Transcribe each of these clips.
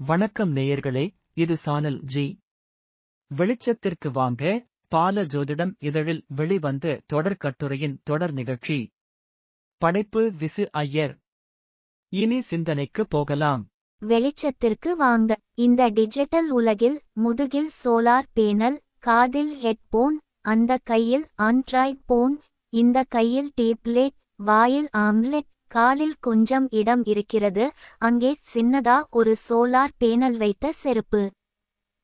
வணக்கம் நேயர்களே, இது சானல் ஜி. வெளிச்சத்திற்கு வாங்க. பால ஜோதிடம் இதழில் வெளிவந்த தொடர் கட்டுரையின் தொடர் நிகழ்ச்சி. படைப்பு விசு ஐயர். இனி சிந்தனைக்கு போகலாம். வெளிச்சத்திற்கு வாங்க. இந்த டிஜிட்டல் உலகில் முதுகில் சோலார் பேனல், காதில் ஹெட்போன், அந்த கையில் ஆண்ட்ராய்ட் போன், இந்த கையில் டேப்லெட், வாயில் ஆம்லெட், காலில் கொஞ்சம் இடம் இருக்கிறது, அங்கே சின்னதா ஒரு சோலார் பேனல் வைத்த செருப்பு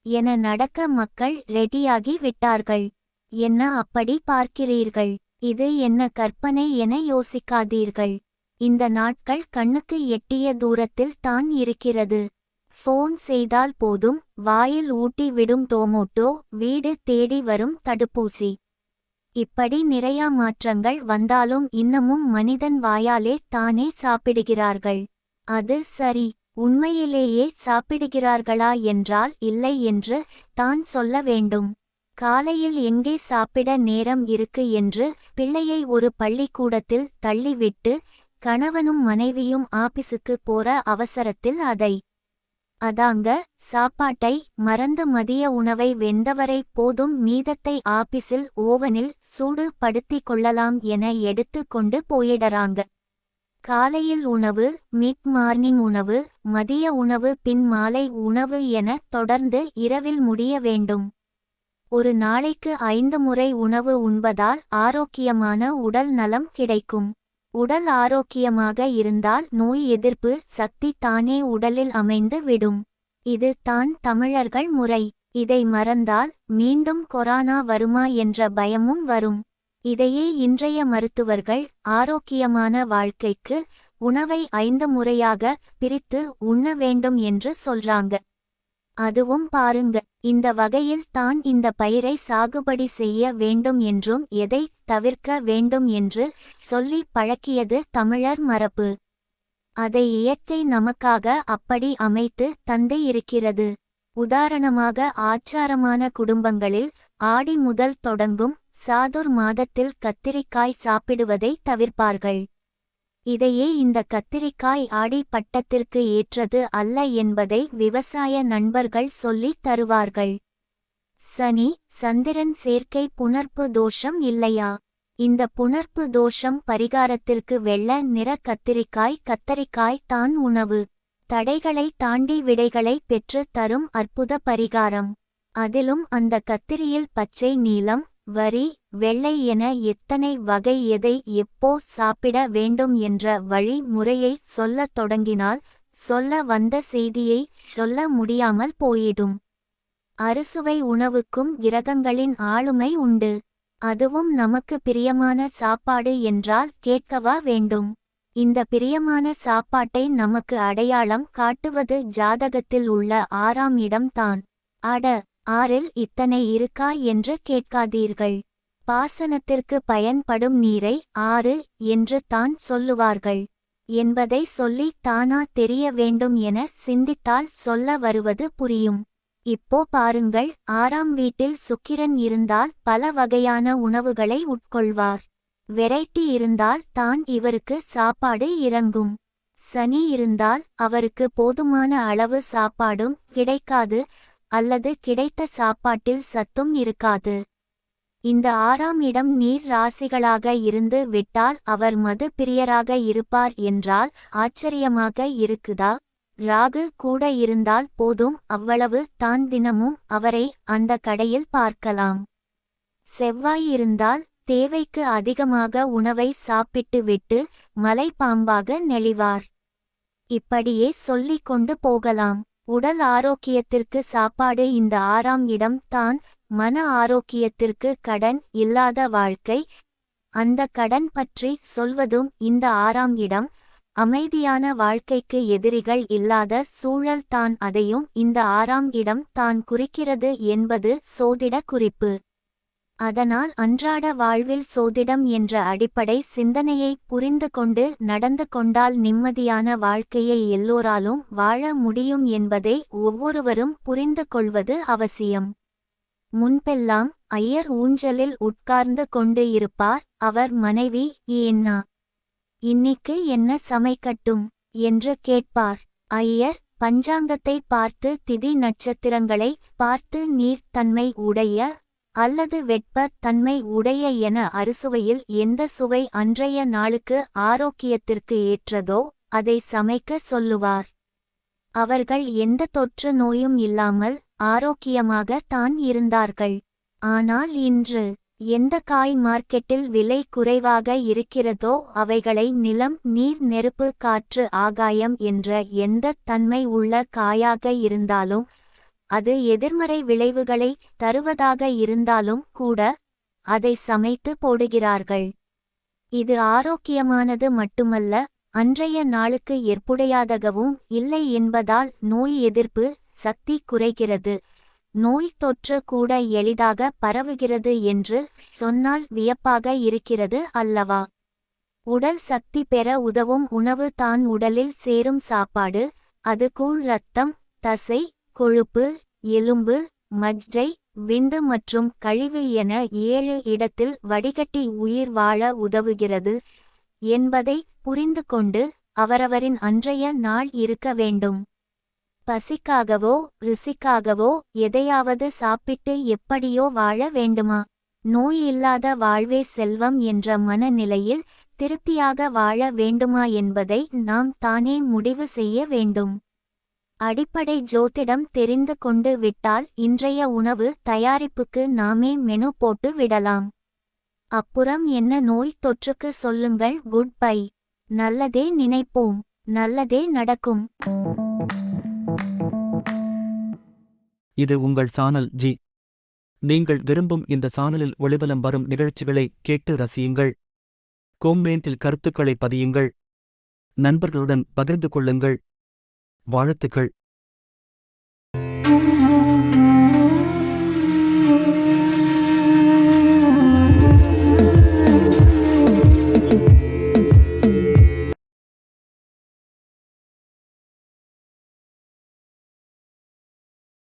என நடக்க மக்கள் ரெடியாகி விட்டார்கள். என்ன அப்படி பார்க்கிறீர்கள்? இது என்ன கற்பனை என யோசிக்காதீர்கள். இந்த நாட்கள் கண்ணுக்கு எட்டிய தூரத்தில் தான் இருக்கிறது. ஃபோன் செய்தால் போதும், வாயில் ஊட்டி விடும் டொமோட்டோ, வீடு தேடி வரும் தடுப்பூசி. இப்படி நிறையா மாற்றங்கள் வந்தாலும் இன்னமும் மனிதன் வாயாலே தானே சாப்பிடுகிறார்கள். அது சரி, உண்மையிலேயே சாப்பிடுகிறார்களா என்றால் இல்லை என்று தான் சொல்ல வேண்டும். காலையில் எங்கே சாப்பிட நேரம் இருக்கு என்று பிள்ளையை ஒரு பள்ளிக்கூடத்தில் தள்ளிவிட்டு கணவனும் மனைவியும் ஆபீஸுக்கு போற அவசரத்தில் அதாங்க சாப்பாட்டை மறந்து மதிய உணவை வெந்தவரை போதும் மீதத்தை ஆபீஸில் ஓவனில் சூடு படுத்திக் கொள்ளலாம் என எடுத்து கொண்டு போயிடறாங்க. காலையில் உணவு, மிட் மார்னிங் உணவு, மதிய உணவு, பின் மாலை உணவு என தொடர்ந்து இரவில் முடிய வேண்டும். ஒரு நாளைக்கு 5 முறை உணவு உண்பதால் ஆரோக்கியமான உடல் நலம் கிடைக்கும். உடல் ஆரோக்கியமாக இருந்தால் நோய் எதிர்ப்பு சக்தி தானே உடலில் அமைந்து விடும். இது தான் தமிழர்கள் முறை. இதை மறந்தால் மீண்டும் கொரோனா வருமா என்ற பயமும் வரும். இதையே இன்றைய மருத்துவர்கள் ஆரோக்கியமான வாழ்க்கைக்கு உணவை 5 முறையாக பிரித்து உண்ண வேண்டும் என்று சொல்றாங்க. அதுவும் பாருங்க, இந்த வகையில் தான் இந்த பயிரை சாகுபடி செய்ய வேண்டும் என்றும் எதை தவிர்க்க வேண்டும் என்று சொல்லி பழக்கியது தமிழர் மரபு. அதை இயற்கை நமக்காக அப்படி அமைத்து தந்து இருக்கிறது. உதாரணமாக ஆச்சாரமான குடும்பங்களில் ஆடி முதல் தொடங்கும் சாதுர் மாதத்தில் கத்திரிக்காய் சாப்பிடுவதை தவிர்ப்பார்கள். இதையே இந்த கத்திரிக்காய் ஆடி பட்டத்திற்கு ஏற்றது அல்ல என்பதை விவசாய நண்பர்கள் சொல்லித் தருவார்கள். சனி சந்திரன் சேர்க்கை புணர்ப்பு தோஷம் இல்லையா? இந்த புணர்ப்பு தோஷம் பரிகாரத்திற்கு வெள்ள நிற கத்தரிக்காய் தான் உணவு. தடைகளை தாண்டி விடைகளை பெற்று தரும் அற்புத பரிகாரம். அதிலும் அந்த கத்திரியில் பச்சை, நீலம், வரி, வெள்ளை என எத்தனை வகை, எதை எப்போ சாப்பிட வேண்டும் என்ற வழி முறையை சொல்லத் தொடங்கினால் சொல்ல வந்த செய்தியை சொல்ல முடியாமல் போயிடும். அறுசுவை உணவுக்கும் கிரகங்களின் ஆளுமை உண்டு. அதுவும் நமக்கு பிரியமான சாப்பாடு என்றால் கேட்கவா வேண்டும். இந்த பிரியமான சாப்பாட்டை நமக்கு அடையாளம் காட்டுவது ஜாதகத்தில் உள்ள 6ஆம் இடம்தான். அட, 6இல் இத்தனை இருக்கா என்று கேட்காதீர்கள். பாசனத்திற்கு பயன்படும் நீரை 6 என்று தான் சொல்லுவார்கள் என்பதை சொல்லி தானா தெரிய வேண்டும் என சிந்தித்தால் சொல்ல வருவது புரியும். இப்போ பாருங்கள், 6ஆம் வீட்டில் சுக்கிரன் இருந்தால் பல வகையான உணவுகளை உட்கொள்வார். வெரைட்டி இருந்தால் தான் இவருக்கு சாப்பாடு இறங்கும். சனி இருந்தால் அவருக்கு போதுமான அளவு சாப்பாடும் கிடைக்காது, அல்லது கிடைத்த சாப்பாட்டில் சத்தும் இருக்காது. இந்த 6ஆம் இடம் நீர் ராசிகளாக இருந்து விட்டால் அவர் மது பிரியராக இருப்பார் என்றால் ஆச்சரியமாக இருக்குதா? ராகு கூட இருந்தால் போதும், அவ்வளவு தான், தினமும் அவரை அந்த கடையில் பார்க்கலாம். செவ்வாய் இருந்தால் தேவைக்கு அதிகமாக உணவை சாப்பிட்டு விட்டு மலைப்பாம்பாக நெளிவார். இப்படியே சொல்லிக் கொண்டு போகலாம். உடல் ஆரோக்கியத்திற்கு சாப்பாடு இந்த 6ஆம் இடம் தான். மன ஆரோக்கியத்திற்கு கடன் இல்லாத வாழ்க்கை, அந்த கடன் பற்றி சொல்வதும் இந்த 6ஆம் இடம். அமைதியான வாழ்க்கைக்கு எதிரிகள் இல்லாத சூழல் தான், அதையும் இந்த 6ஆம் இடம் தான் குறிக்கிறது என்பது சோதிட குறிப்பு. அதனால் அன்றாட வாழ்வில் சோதிடம் என்ற அடிப்படை சிந்தனையை புரிந்து கொண்டு நடந்து கொண்டால் நிம்மதியான வாழ்க்கையை எல்லோராலும் வாழ முடியும் என்பதை ஒவ்வொருவரும் புரிந்து கொள்வது அவசியம். முன்பெல்லாம் ஐயர் ஊஞ்சலில் உட்கார்ந்து கொண்டு இருப்பார். அவர் மனைவி, "ஏன்னா இன்னிக்கு என்ன சமைக்கட்டும்?" என்று கேட்பார். ஐயர், பஞ்சாங்கத்தை பார்த்து திதி நட்சத்திரங்களை பார்த்து நீர்த்தன்மை உடைய அல்லது வெட்ப தன்மை உடைய என அறுசுவையில் எந்த சுவை அன்றைய நாளுக்கு ஆரோக்கியத்திற்கு ஏற்றதோ அதை சமைக்க சொல்லுவார். அவர்கள் எந்த தொற்று நோயும் இல்லாமல் ஆரோக்கியமாக தான் இருந்தார்கள். ஆனால் இன்று எந்த காய் மார்க்கெட்டில் விலை குறைவாக இருக்கிறதோ அவைகளை நிலம், நீர், நெருப்பு, காற்று, ஆகாயம் என்ற எந்த தன்மை உள்ள காயாக இருந்தாலும் அது எதிர்மறை விளைவுகளை தருவதாக இருந்தாலும் கூட அதை சமைத்து போடுகிறார்கள். இது ஆரோக்கியமானது மட்டுமல்ல, அன்றைய நாளுக்கு ஏற்புடையதாகவும் இல்லை என்பதால் நோய் எதிர்ப்பு சக்தி குறைகிறது, நோய் தொற்று கூட எளிதாக பரவுகிறது என்று சொன்னால் வியப்பாக இருக்கிறது அல்லவா? உடல் சக்தி பெற உதவும் உணவு தான் உடலில் சேரும் சாப்பாடு. அது கூழ், இரத்தம், தசை, கொழுப்பு, எலும்பு, மஜ்ஜை, விந்து மற்றும் கழிவு என 7 இடத்தில் வடிகட்டி உயிர் வாழ உதவுகிறது என்பதை புரிந்து கொண்டு அவரவரின் அன்றைய நாள் இருக்க வேண்டும். பசிக்காகவோ ருசிக்காகவோ எதையாவது சாப்பிட்டு எப்படியோ வாழ வேண்டுமா? நோய் இல்லாத வாழ்வே செல்வம் என்ற மனநிலையில் திருப்தியாக வாழ வேண்டுமா என்பதை நாம் தானே முடிவு செய்ய வேண்டும். அடிப்படை ஜோதிடம் தெரிந்து கொண்டு விட்டால் இன்றைய உணவு தயாரிப்புக்கு நாமே மெனு போட்டு விடலாம். அப்புறம் என்ன நோய் தொற்றுக்கு சொல்லுங்கள் குட் பை. நல்லதே நினைப்போம், நல்லதே நடக்கும். இது உங்கள் சானல் ஜி. நீங்கள் விரும்பும் இந்த சானலில் ஒளிவலம் வரும் நிகழ்ச்சிகளை கேட்டு ரசியுங்கள். கொமெண்டில் கருத்துக்களை பதியுங்கள். நண்பர்களுடன் பகிர்ந்து கொள்ளுங்கள். வாழ்த்துக்கள்.